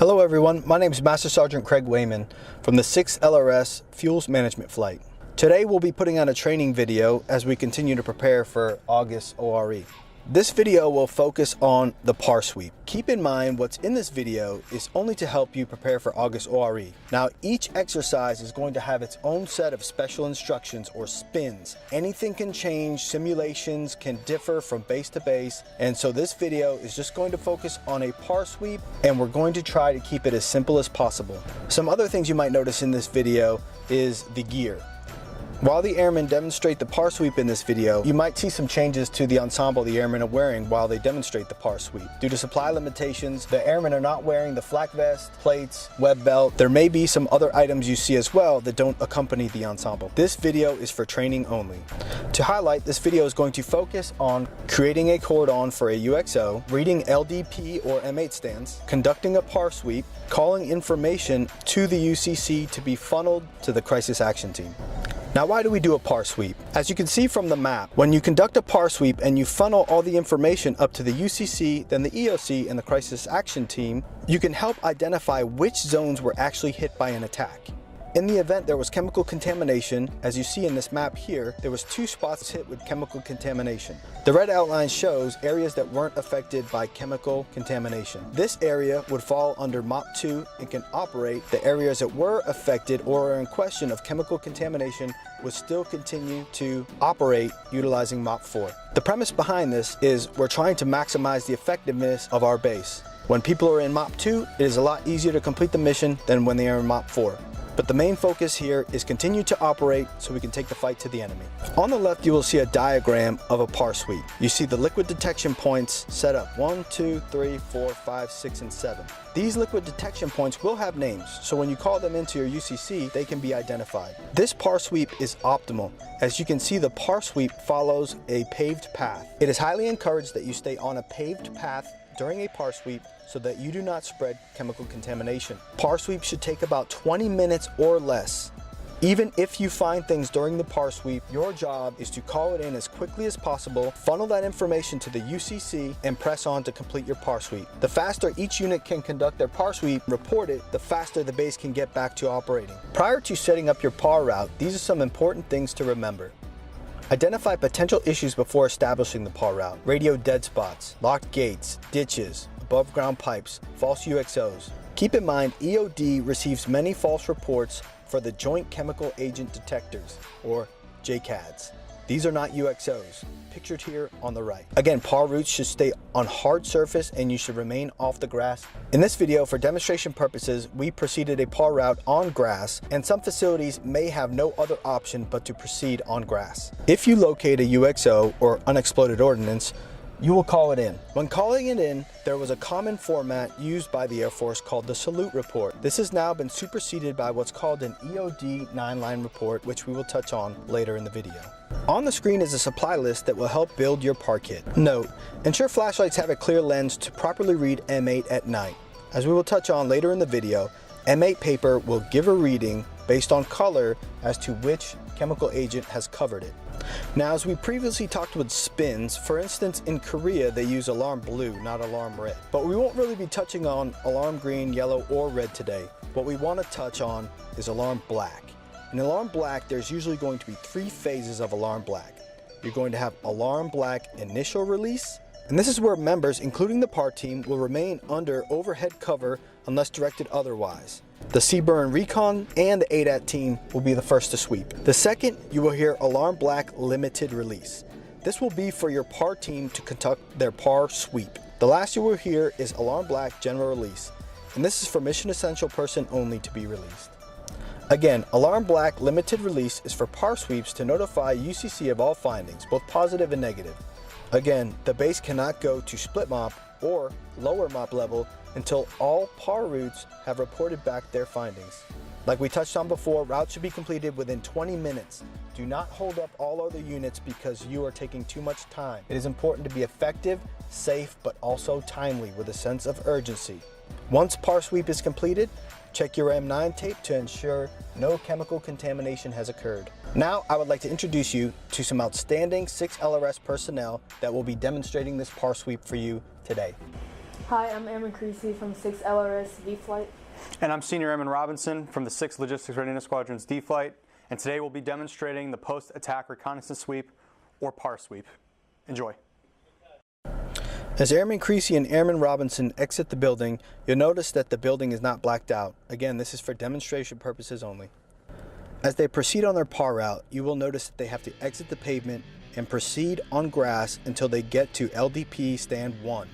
Hello everyone, my name is Master Sergeant Craig Wayman from the 6th LRS Fuels Management Flight. Today we'll be putting out a training video as we continue to prepare for August ORE. This video will focus on the PAR sweep. Keep in mind what's in this video is only to help you prepare for August ORE. Now each exercise is going to have its own set of special instructions or spins. Anything can change, simulations can differ from base to base, and so this video is just going to focus on a PAR sweep, and we're going to try to keep it as simple as possible. Some other things you might notice in this video is the gear. While the airmen demonstrate the PAR sweep in this video, you might see some changes to the ensemble the airmen are wearing while they demonstrate the PAR sweep. Due to supply limitations, the airmen are not wearing the flak vest, plates, web belt. There may be some other items you see as well that don't accompany the ensemble. This video is for training only. To highlight, this video is going to focus on creating a cordon for a UXO, reading LDP or M8 stands, conducting a PAR sweep, calling information to the UCC to be funneled to the crisis action team. Now, why do we do a PAR sweep? As you can see from the map, when you conduct a PAR sweep and you funnel all the information up to the UCC, then the EOC and the crisis action team, you can help identify which zones were actually hit by an attack. In the event there was chemical contamination, as you see in this map here, there was 2 spots hit with chemical contamination. The red outline shows areas that weren't affected by chemical contamination. This area would fall under MOP 2 and can operate. The areas that were affected or are in question of chemical contamination would still continue to operate utilizing MOP 4. The premise behind this is we're trying to maximize the effectiveness of our base. When people are in MOP 2, it is a lot easier to complete the mission than when they are in MOP 4. But the main focus here is continue to operate so we can take the fight to the enemy. On the left, you will see a diagram of a PAR sweep. You see the liquid detection points set up 1, 2, 3, 4, 5, 6, and 7. These liquid detection points will have names, so when you call them into your UCC, they can be identified. This PAR sweep is optimal. As you can see, the PAR sweep follows a paved path. It is highly encouraged that you stay on a paved path during a PAR sweep so that you do not spread chemical contamination. PAR sweep should take about 20 minutes or less. Even if you find things during the PAR sweep, your job is to call it in as quickly as possible, funnel that information to the UCC, and press on to complete your PAR sweep. The faster each unit can conduct their PAR sweep, report it, the faster the base can get back to operating. Prior to setting up your PAR route, these are some important things to remember. Identify potential issues before establishing the PAR route. Radio dead spots, locked gates, ditches, above ground pipes, false UXOs. Keep in mind, EOD receives many false reports for the Joint Chemical Agent Detectors, or JCADs. These are not UXOs, pictured here on the right. Again, PAR routes should stay on hard surface and you should remain off the grass. In this video, for demonstration purposes, we proceeded a PAR route on grass, and some facilities may have no other option but to proceed on grass. If you locate a UXO or unexploded ordnance, you will call it in. When calling it in, there was a common format used by the Air Force called the salute report. This has now been superseded by what's called an EOD 9-line report, which we will touch on later in the video. On the screen is a supply list that will help build your PAR kit. Note, ensure flashlights have a clear lens to properly read M8 at night. As we will touch on later in the video, M8 paper will give a reading based on color as to which chemical agent has covered it. Now, as we previously talked with spins, for instance, in Korea they use alarm blue, not alarm red. But we won't really be touching on alarm green, yellow, or red today. What we want to touch on is alarm black. In alarm black, there's usually going to be 3 phases of alarm black. You're going to have alarm black initial release, and this is where members, including the PAR team, will remain under overhead cover unless directed otherwise. The CBurn Recon and the ADAT team will be the first to sweep. The second, you will hear alarm black limited release. This will be for your PAR team to conduct their PAR sweep. The last you will hear is alarm black general release, and this is for mission essential person only to be released. Again, alarm black limited release is for PAR sweeps to notify UCC of all findings, both positive and negative. Again, the base cannot go to split MOP or lower MOP level until all PAR routes have reported back their findings. Like we touched on before, routes should be completed within 20 minutes. Do not hold up all other units because you are taking too much time. It is important to be effective, safe, but also timely with a sense of urgency. Once PAR sweep is completed, check your M9 tape to ensure no chemical contamination has occurred. Now, I would like to introduce you to some outstanding 6 LRS personnel that will be demonstrating this PAR sweep for you today. Hi, I'm Airman Creasy from 6 LRS V Flight. And I'm Senior Airman Robinson from the 6th Logistics Readiness Squadron's D Flight, and today we'll be demonstrating the Post Attack Reconnaissance Sweep, or PAR sweep. Enjoy. As Airman Creasy and Airman Robinson exit the building, you'll notice that the building is not blacked out. Again, this is for demonstration purposes only. As they proceed on their PAR route, you will notice that they have to exit the pavement and proceed on grass until they get to LDP Stand 1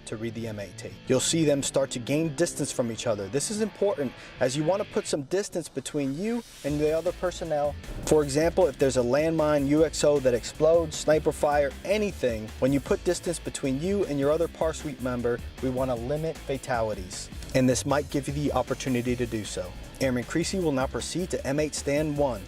to read the M8 tape. You'll see them start to gain distance from each other. This is important as you want to put some distance between you and the other personnel. For example, if there's a landmine, UXO that explodes, sniper fire, anything, when you put distance between you and your other PAR sweep member, we want to limit fatalities. And this might give you the opportunity to do so. Airman Creasy will now proceed to M8 Stand 1.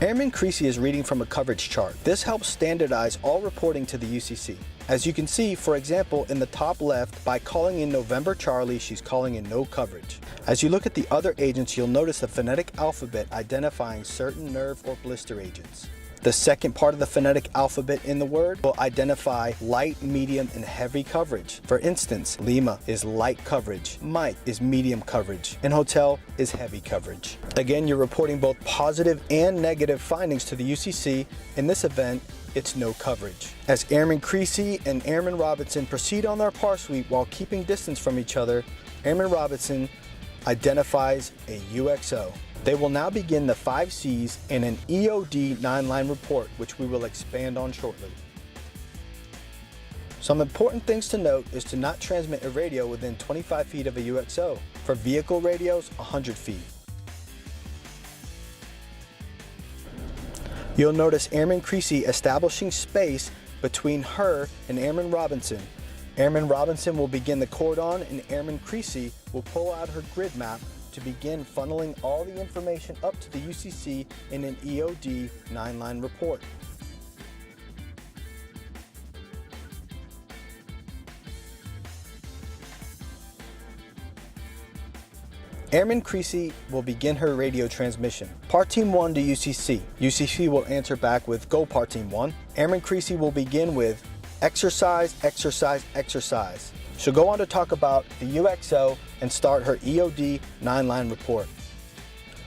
Airman Creasy is reading from a coverage chart. This helps standardize all reporting to the UCC. As you can see, for example, in the top left, by calling in November Charlie, she's calling in no coverage. As you look at the other agents, you'll notice the phonetic alphabet identifying certain nerve or blister agents. The second part of the phonetic alphabet in the word will identify light, medium, and heavy coverage. For instance, Lima is light coverage, Mike is medium coverage, and Hotel is heavy coverage. Again, you're reporting both positive and negative findings to the UCC. In this event, it's no coverage. As Airman Creasy and Airman Robinson proceed on their PAR sweep while keeping distance from each other, Airman Robinson identifies a UXO. They will now begin the 5 C's and an EOD 9-line report, which we will expand on shortly. Some important things to note is to not transmit a radio within 25 feet of a UXO. For vehicle radios, 100 feet. You'll notice Airman Creasy establishing space between her and Airman Robinson. Airman Robinson will begin the cordon and Airman Creasy will pull out her grid map to begin funneling all the information up to the UCC in an EOD 9-line report. Airman Creasy will begin her radio transmission. PAR Team 1 to UCC. UCC will answer back with Go PAR Team 1. Airman Creasy will begin with exercise, exercise, exercise. She'll go on to talk about the UXO and start her EOD 9-line report.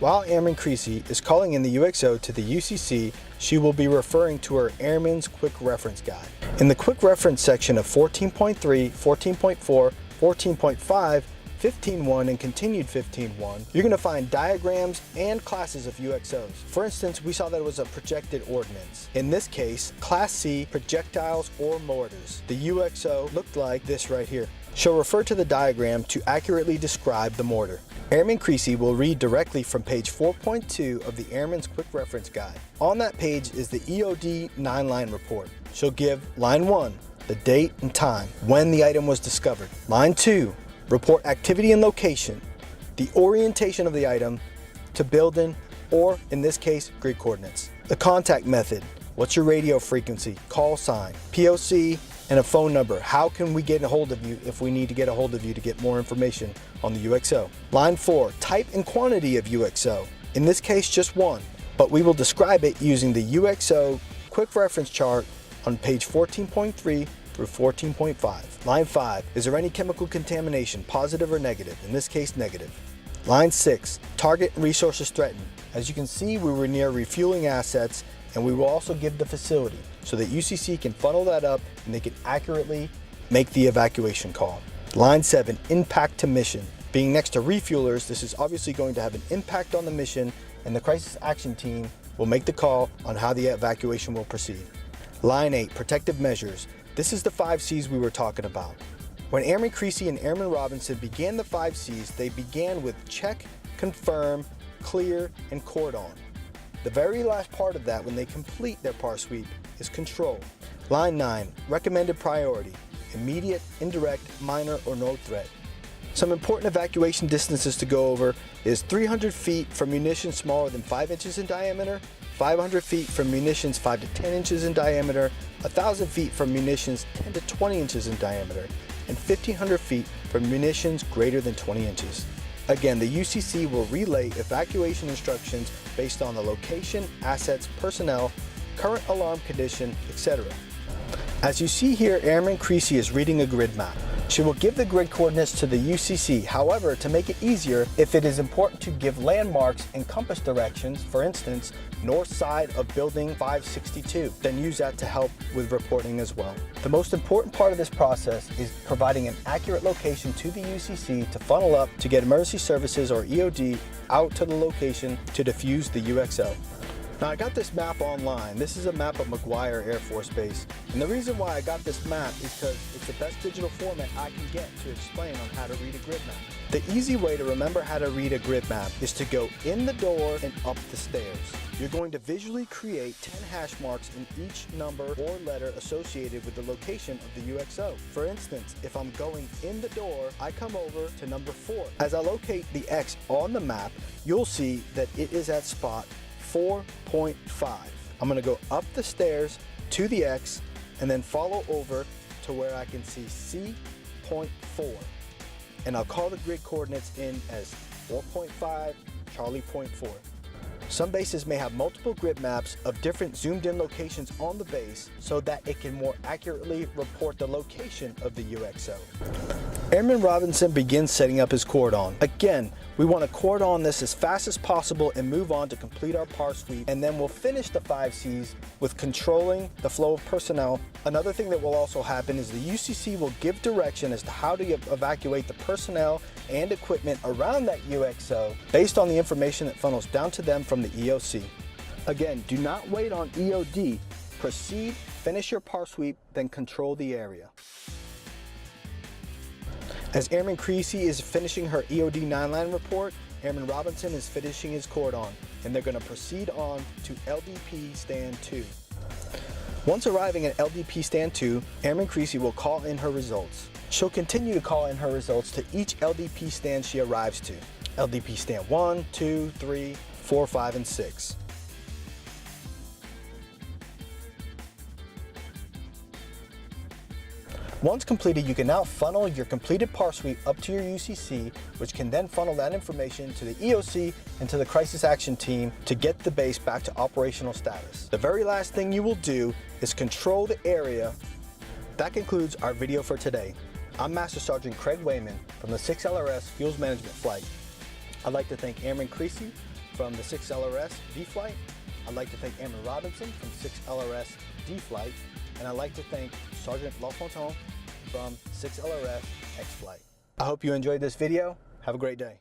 While Airman Creasy is calling in the UXO to the UCC, she will be referring to her Airman's Quick Reference Guide. In the Quick Reference section of 14.3, 14.4, 14.5, 15.1 and continued 15.1, you're going to find diagrams and classes of UXOs. For instance, we saw that it was a projected ordnance. In this case, Class C projectiles or mortars. The UXO looked like this right here. She'll refer to the diagram to accurately describe the mortar. Airman Creasy will read directly from page 4.2 of the Airman's Quick Reference Guide. On that page is the EOD 9-line report. She'll give line 1, the date and time, when the item was discovered. Line 2, report activity and location, the orientation of the item to building, or in this case, grid coordinates. The contact method, what's your radio frequency, call sign, POC, and a phone number. How can we get a hold of you if we need to get a hold of you to get more information on the UXO? Line 4, type and quantity of UXO. In this case, just one, but we will describe it using the UXO quick reference chart on page 14.3 through 14.5. Line 5, is there any chemical contamination, positive or negative? In this case, negative. Line 6, target and resources threatened. As you can see, we were near refueling assets, and we will also give the facility so that UCC can funnel that up and they can accurately make the evacuation call. Line 7, impact to mission. Being next to refuelers, this is obviously going to have an impact on the mission, and the crisis action team will make the call on how the evacuation will proceed. Line 8, protective measures. This is the 5 C's we were talking about. When Airman Creasy and Airman Robinson began the 5 C's, they began with check, confirm, clear, and cordon. The very last part of that, when they complete their PAR sweep, is control. Line 9, recommended priority, immediate, indirect, minor, or no threat. Some important evacuation distances to go over is 300 feet for munitions smaller than 5 inches in diameter, 500 feet for munitions 5 to 10 inches in diameter, 1,000 feet for munitions 10 to 20 inches in diameter, and 1,500 feet for munitions greater than 20 inches. Again, the UCC will relay evacuation instructions based on the location, assets, personnel, current alarm condition, etc. As you see here, Airman Creasy is reading a grid map. She will give the grid coordinates to the UCC. However, to make it easier, if it is important to give landmarks and compass directions, for instance, north side of building 562, then use that to help with reporting as well. The most important part of this process is providing an accurate location to the UCC to funnel up to get emergency services or EOD out to the location to defuse the UXO. Now I got this map online. This is a map of McGuire Air Force Base. And the reason why I got this map is because it's the best digital format I can get to explain on how to read a grid map. The easy way to remember how to read a grid map is to go in the door and up the stairs. You're going to visually create 10 hash marks in each number or letter associated with the location of the UXO. For instance, if I'm going in the door, I come over to number 4. As I locate the X on the map, you'll see that it is at spot 4.5. I'm going to go up the stairs to the X and then follow over to where I can see C.4. And I'll call the grid coordinates in as 4.5, Charlie.4. Some bases may have multiple grid maps of different zoomed in locations on the base so that it can more accurately report the location of the UXO. Airman Robinson begins setting up his cordon. Again, we want to cordon this as fast as possible and move on to complete our par sweep, and then we'll finish the 5 Cs with controlling the flow of personnel. Another thing that will also happen is the UCC will give direction as to how to evacuate the personnel and equipment around that UXO based on the information that funnels down to them from the EOC. Again, do not wait on EOD. Proceed, finish your par sweep, then control the area. As Airman Creasy is finishing her EOD 9-line report, Airman Robinson is finishing his cordon, and they're going to proceed on to LDP Stand 2. Once arriving at LDP Stand 2, Airman Creasy will call in her results. She'll continue to call in her results to each LDP stand she arrives to. LDP Stand 1, 2, 3, 4, 5, and 6. Once completed, you can now funnel your completed par sweep up to your UCC, which can then funnel that information to the EOC and to the crisis action team to get the base back to operational status. The very last thing you will do is control the area. That concludes our video for today. I'm Master Sergeant Craig Wayman from the 6 LRS Fuels Management Flight. I'd like to thank Airman Creasy from the 6 LRS V Flight. I'd like to thank Airman Robinson from 6 LRS D Flight. And I'd like to thank Sergeant LaFontaine from 6 LRS X Flight. I hope you enjoyed this video. Have a great day.